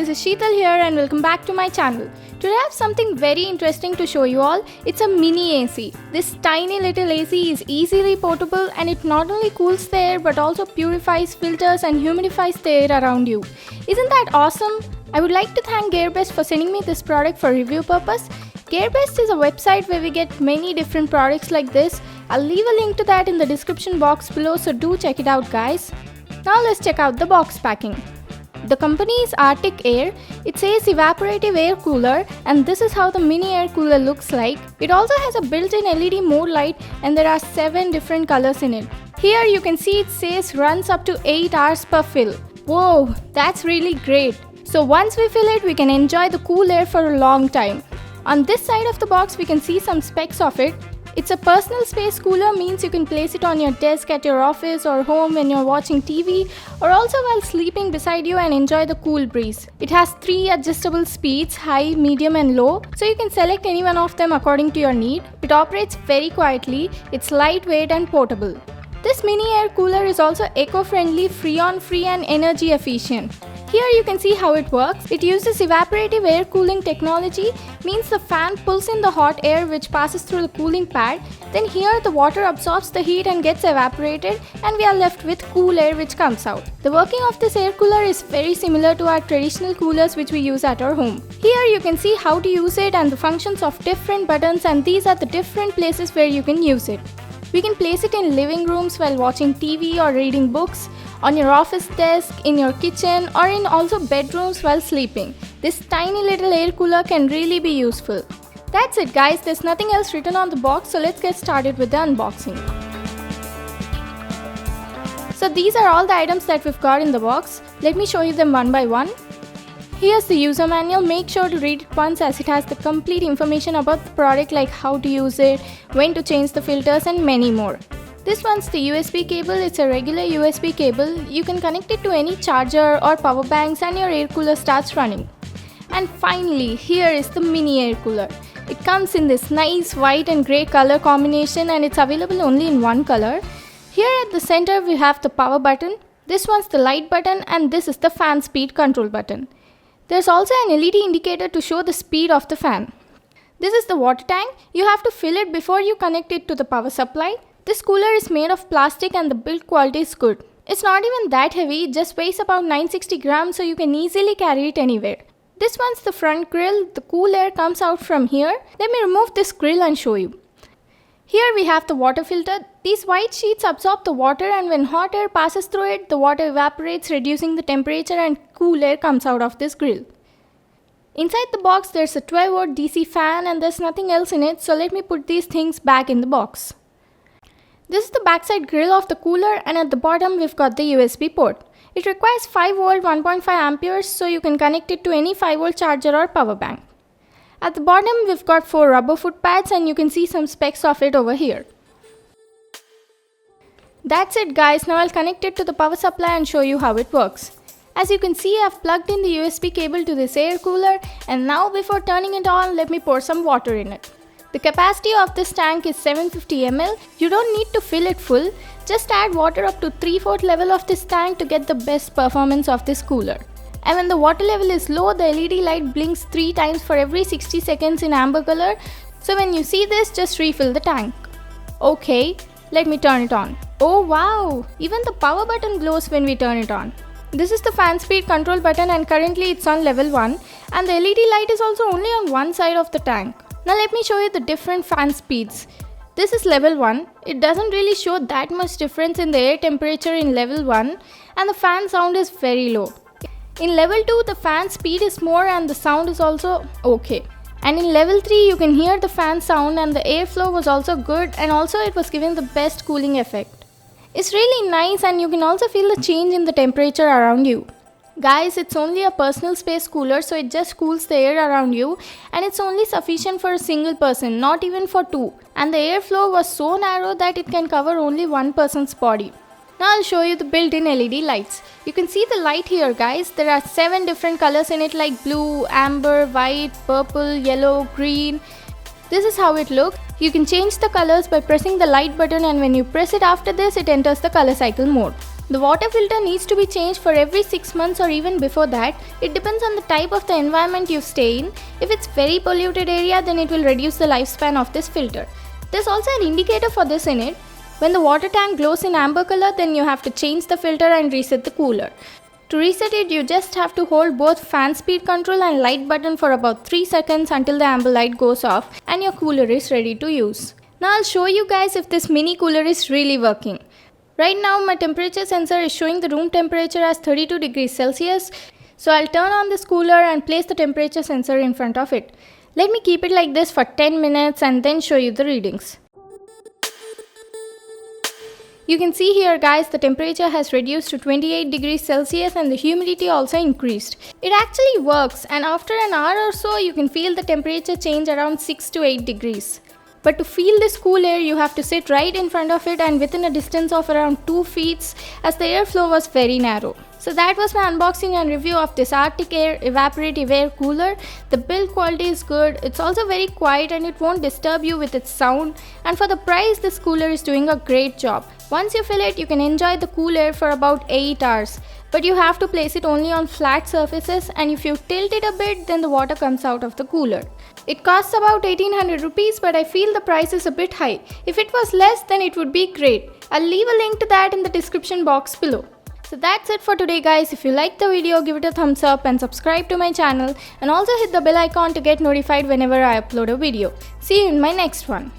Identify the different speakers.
Speaker 1: this is Sheetal here and welcome back to my channel. Today I have something very interesting to show you all. It's a mini AC. This tiny little AC is easily portable and it not only cools the air but also purifies, filters and humidifies the air around you. Isn't that awesome? I would like to thank Gearbest for sending me this product for review purpose. Gearbest is a website where we get many different products like this. I'll leave a link to that in the description box below, so do check it out guys. Now let's check out the box packing. The company is Arctic Air. It says evaporative air cooler and this is how the mini air cooler looks like. It also has a built-in LED mode light and there are 7 different colors in it. Here you can see it says runs up to 8 hours per fill. Whoa, that's really great. So once we fill it, we can enjoy the cool air for a long time. On this side of the box we can see some specs of it. It's a personal space cooler, means you can place it on your desk at your office or home when you're watching TV or also while sleeping beside you and enjoy the cool breeze. It has 3 adjustable speeds, high, medium and low, so you can select any one of them according to your need. It operates very quietly, it's lightweight and portable. This mini air cooler is also eco-friendly, Freon free and energy efficient. Here you can see how it works. It uses evaporative air cooling technology, means the fan pulls in the hot air which passes through the cooling pad. Then here the water absorbs the heat and gets evaporated and we are left with cool air which comes out. The working of this air cooler is very similar to our traditional coolers which we use at our home. Here you can see how to use it and the functions of different buttons, and these are the different places where you can use it. We can place it in living rooms while watching TV or reading books, on your office desk, in your kitchen or in also bedrooms while sleeping. This tiny little air cooler can really be useful. That's it guys, there's nothing else written on the box, so let's get started with the unboxing. So these are all the items that we've got in the box. Let me show you them one by one. Here's the user manual. Make sure to read it once as it has the complete information about the product, like how to use it, when to change the filters and many more. This one's the USB cable. It's a regular USB cable. You can connect it to any charger or power banks and your air cooler starts running. And finally, here is the mini air cooler. It comes in this nice white and grey color combination and it's available only in one color. Here at the center we have the power button. This one's the light button and this is the fan speed control button. There's also an LED indicator to show the speed of the fan. This is the water tank. You have to fill it before you connect it to the power supply. This cooler is made of plastic and the build quality is good. It's not even that heavy, it just weighs about 960 grams, so you can easily carry it anywhere. This one's the front grill. The cool air comes out from here. Let me remove this grill and show you. Here we have the water filter. These white sheets absorb the water and when hot air passes through it, the water evaporates, reducing the temperature, and cool air comes out of this grill. Inside the box there's a 12-volt DC fan and there's nothing else in it, so let me put these things back in the box. This is the backside grill of the cooler and at the bottom we've got the USB port. It requires 5V 1.5 amperes, so you can connect it to any 5V charger or power bank. At the bottom we've got 4 rubber foot pads and you can see some specs of it over here. That's it guys, now I'll connect it to the power supply and show you how it works. As you can see, I've plugged in the USB cable to this air cooler and now before turning it on, let me pour some water in it. The capacity of this tank is 750 ml. You don't need to fill it full, just add water up to 3/4 level of this tank to get the best performance of this cooler. And when the water level is low, the LED light blinks 3 times for every 60 seconds in amber color. So when you see this, just refill the tank. Okay, let me turn it on. Oh wow, even the power button glows when we turn it on. This is the fan speed control button and currently it's on level 1 and the LED light is also only on one side of the tank. Now let me show you the different fan speeds. This is level 1. It doesn't really show that much difference in the air temperature in level 1 and the fan sound is very low. In level 2 the fan speed is more and the sound is also okay. And in level 3 you can hear the fan sound and the airflow was also good and also it was giving the best cooling effect. It's really nice and you can also feel the change in the temperature around you. Guys, it's only a personal space cooler, so it just cools the air around you and it's only sufficient for a single person, not even for 2. And the airflow was so narrow that it can cover only one person's body. Now I'll show you the built-in LED lights. You can see the light here guys. There are 7 different colors in it like blue, amber, white, purple, yellow, green. This is how it looks. You can change the colors by pressing the light button and when you press it after this, it enters the color cycle mode. The water filter needs to be changed for every 6 months or even before that. It depends on the type of the environment you stay in. If it's very polluted area, then it will reduce the lifespan of this filter. There's also an indicator for this in it. When the water tank glows in amber color, then you have to change the filter and reset the cooler. To reset it, you just have to hold both fan speed control and light button for about 3 seconds until the amber light goes off and your cooler is ready to use. Now I'll show you guys if this mini cooler is really working. Right now my temperature sensor is showing the room temperature as 32 degrees Celsius. So I'll turn on this cooler and place the temperature sensor in front of it. Let me keep it like this for 10 minutes and then show you the readings. You can see here guys, the temperature has reduced to 28 degrees Celsius and the humidity also increased. It actually works, and after an hour or so you can feel the temperature change around 6 to 8 degrees. But to feel this cool air, you have to sit right in front of it and within a distance of around 2 feet as the airflow was very narrow. So that was my unboxing and review of this Arctic Air Evaporative Air Cooler. The build quality is good, it's also very quiet and it won't disturb you with its sound, and for the price this cooler is doing a great job. Once you fill it, you can enjoy the cool air for about 8 hours. But you have to place it only on flat surfaces, and if you tilt it a bit, then the water comes out of the cooler. It costs about 1800 rupees, but I feel the price is a bit high. If it was less, then it would be great. I'll leave a link to that in the description box below. So that's it for today guys. If you liked the video, give it a thumbs up and subscribe to my channel, and also hit the bell icon to get notified whenever I upload a video. See you in my next one.